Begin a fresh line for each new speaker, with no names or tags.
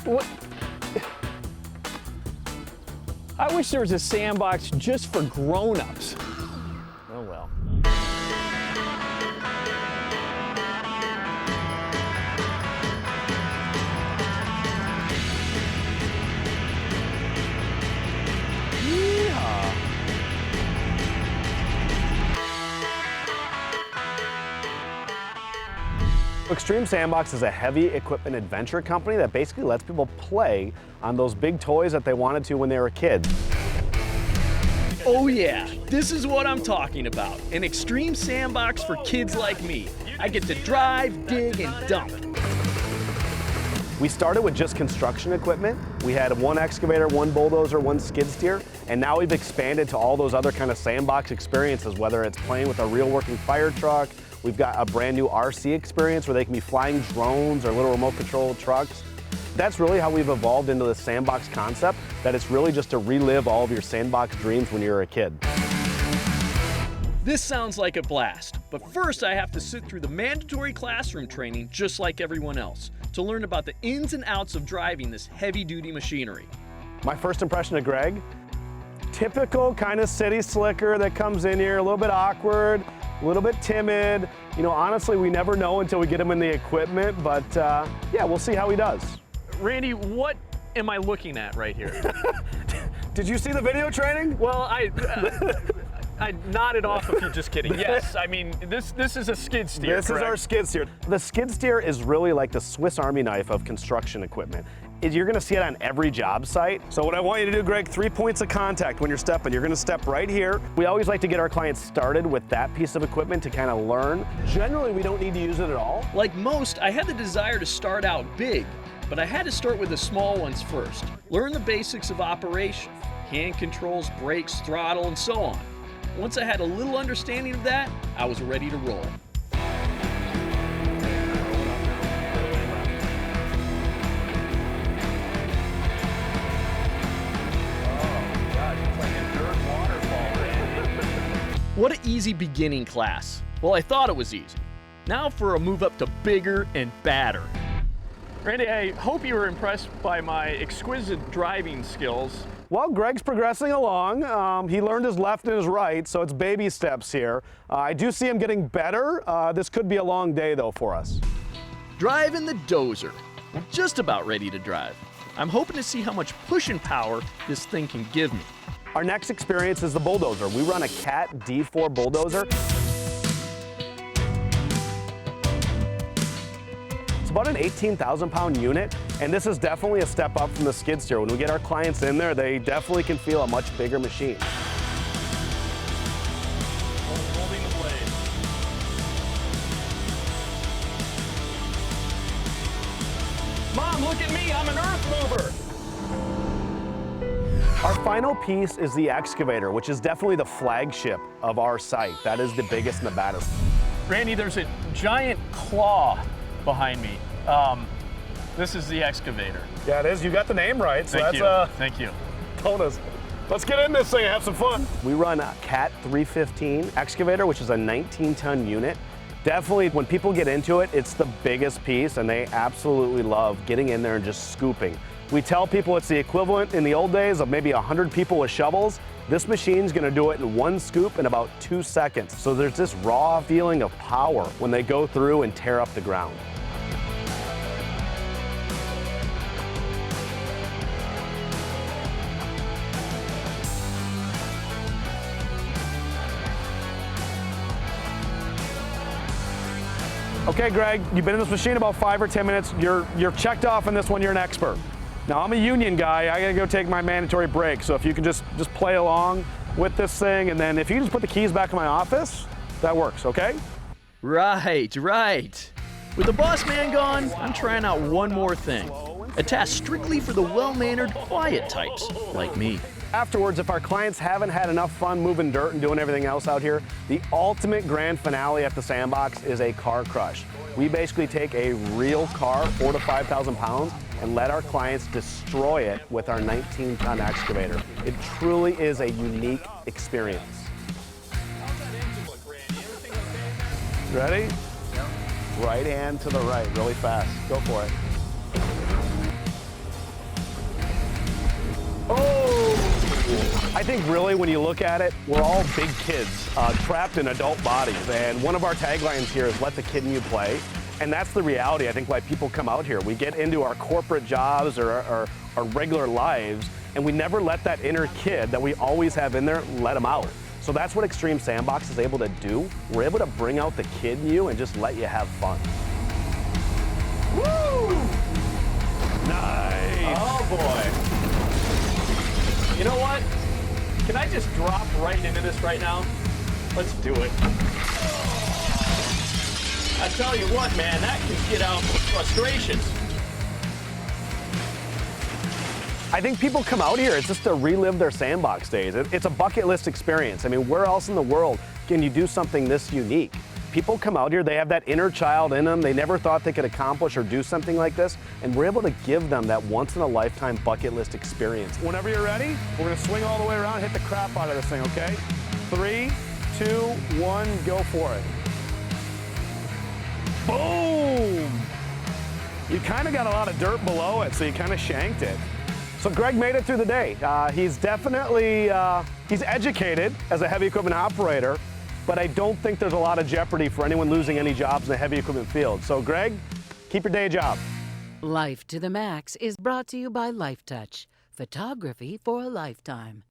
What? I wish there was a sandbox just for grown-ups. Oh well.
Extreme Sandbox is a heavy equipment adventure company that basically lets people play on those big toys that they wanted to when they were kids.
Oh yeah, this is what I'm talking about. An extreme sandbox for kids like me. I get to drive, dig, and dump.
We started with just construction equipment. We had one excavator, one bulldozer, one skid steer, and now we've expanded to all those other kind of sandbox experiences, whether it's playing with a real working fire truck. We've got a brand new RC experience where they can be flying drones or little remote controlled trucks. That's really how we've evolved into the sandbox concept, that it's really just to relive all of your sandbox dreams when you were a kid.
This sounds like a blast, but first I have to sit through the mandatory classroom training just like everyone else to learn about the ins and outs of driving this heavy-duty machinery.
My first impression of Greg, typical kind of city slicker that comes in here, a little bit awkward, a little bit timid. You know, honestly, we never know until we get him in the equipment, but yeah, we'll see how he does.
Randy, what am I looking at right here?
Did you see the video training?
Well, I nodded off if you're just kidding. Yes, I mean, this is a skid steer,
This
correct?
is our skid steer. The skid steer is really like the Swiss Army knife of construction equipment. You're gonna see it on every job site. So what I want you to do, Greg, 3 points of contact when you're stepping. You're gonna step right here. We always like to get our clients started with that piece of equipment to kind of learn. Generally, we don't need to use it at all.
Like most, I had the desire to start out big, but I had to start with the small ones first. Learn the basics of operation, hand controls, brakes, throttle, and so on. Once I had a little understanding of that, I was ready to roll. What an easy beginning class. Well, I thought it was easy. Now for a move up to bigger and badder. Randy, I hope you were impressed by my exquisite driving skills.
Well, Greg's progressing along. He learned his left and his right, so it's baby steps here. I do see him getting better. This could be a long day, though, for us.
Driving the dozer. I'm just about ready to drive. I'm hoping to see how much pushing power this thing can give me.
Our next experience is the bulldozer. We run a Cat D4 bulldozer. It's about an 18,000-pound unit, and this is definitely a step up from the skid steer. When we get our clients in there, they definitely can feel a much bigger machine.
Holding the blade. Mom, look at me, I'm an earth mover.
Our final piece is the excavator, which is definitely the flagship of our site. That is the biggest and the baddest.
Randy, there's a giant claw behind me. This is the excavator.
Yeah, it is. You got the name right, so
Thank
that's
you. Thank you.
bonus. Let's get in this thing and have some fun. We run a Cat 315 excavator, which is a 19-ton unit. Definitely, when people get into it, it's the biggest piece, and they absolutely love getting in there and just scooping. We tell people it's the equivalent in the old days of maybe 100 people with shovels. This machine's gonna do it in one scoop in about 2 seconds. So there's this raw feeling of power when they go through and tear up the ground. Okay, Greg, you've been in this machine about 5 or 10 minutes. You're checked off on this one, you're an expert. Now, I'm a union guy. I gotta go take my mandatory break. So if you can just play along with this thing, and then if you just put the keys back in my office, that works, okay?
Right. With the boss man gone, I'm trying out one more thing. A task strictly for the well-mannered, quiet types, like me.
Afterwards, if our clients haven't had enough fun moving dirt and doing everything else out here, the ultimate grand finale at the Sandbox is a car crush. We basically take a real car, 4,000 to 5,000 pounds, and let our clients destroy it with our 19-ton excavator. It truly is a unique experience. Ready? Right hand to the right, really fast. Go for it. I think really when you look at it, we're all big kids trapped in adult bodies. And one of our taglines here is let the kid in you play. And that's the reality, I think, why people come out here. We get into our corporate jobs or our regular lives, and we never let that inner kid that we always have in there, let them out. So that's what Extreme Sandbox is able to do. We're able to bring out the kid in you and just let you have fun. Woo! Nice.
Oh boy. You know what? Can I just drop right into this right now? Let's do it. I tell you what, man, that can get out frustrations.
I think people come out here, it's just to relive their Sandbox days. It's a bucket list experience. I mean, where else in the world can you do something this unique? People come out here, they have that inner child in them. They never thought they could accomplish or do something like this, and we're able to give them that once-in-a-lifetime bucket list experience. Whenever you're ready, we're gonna swing all the way around, hit the crap out of this thing, okay? 3, 2, 1, go for it. Boom! You kind of got a lot of dirt below it, so you kind of shanked it. So Greg made it through the day. He's definitely, he's educated as a heavy equipment operator, but I don't think there's a lot of jeopardy for anyone losing any jobs in the heavy equipment field. So Greg, keep your day job.
Life to the Max is brought to you by LifeTouch, photography for a lifetime.